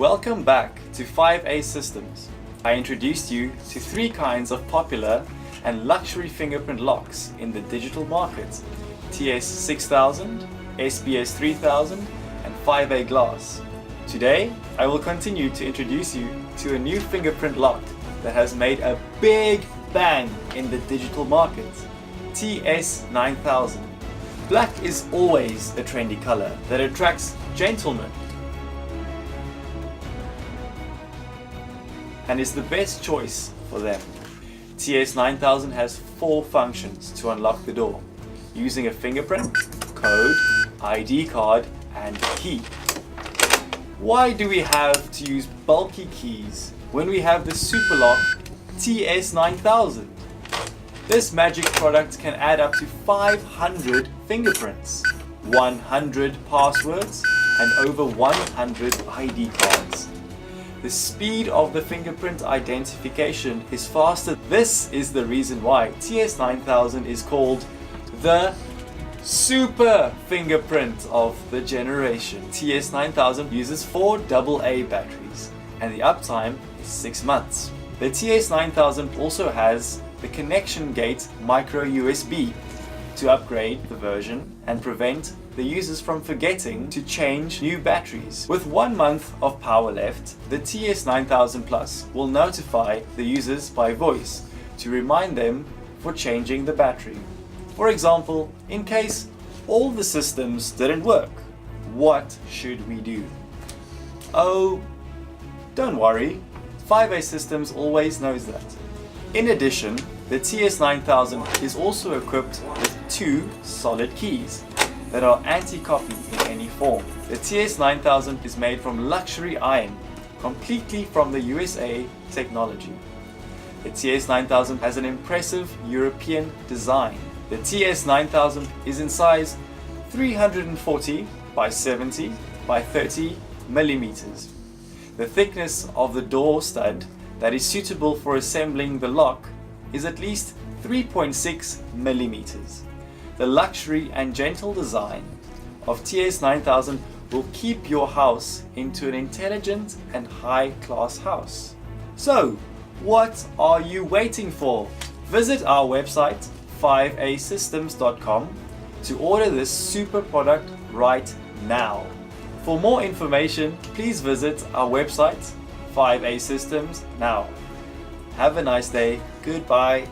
Welcome back to 5A Systems. I introduced you to three kinds of popular and luxury fingerprint locks in the digital market: TS9000, SBS3000 and 5A glass. Today, I will continue to introduce you to a new fingerprint lock that has made a big bang in the digital market: TS9000. Black is always a trendy color that attracts gentlemen and is the best choice for them. TS9000 has 4 functions to unlock the door, using a fingerprint, code, ID card and key. Why do we have to use bulky keys when we have the super lock TS9000? This magic product can add up to 500 fingerprints, 100 passwords and over 100 ID cards. The speed of the fingerprint identification is faster. This is the reason why TS9000 is called the super fingerprint of the generation. TS9000 uses 4 AA batteries and the uptime is 6 months. The TS9000 also has the connection gate micro USB to upgrade the version and prevent the users from forgetting to change new batteries. With 1 month of power left, the TS9000 Plus will notify the users by voice to remind them for changing the battery. For example, in case all the systems didn't work, what should we do? Oh, don't worry, 5A Systems always knows that. In addition, the TS9000 is also equipped with 2 solid keys that are anti-copy in any form. The TS9000 is made from luxury iron, completely from the USA technology. The TS9000 has an impressive European design. The TS9000 is in size 340 by 70 by 30 millimeters. The thickness of the door stud that is suitable for assembling the lock is at least 3.6 millimeters. The luxury and gentle design of TS9000 will keep your house into an intelligent and high-class house. So, what are you waiting for? Visit our website 5asystems.com to order this super product right now. For more information, please visit our website 5A Systems now. Have a nice day. Goodbye.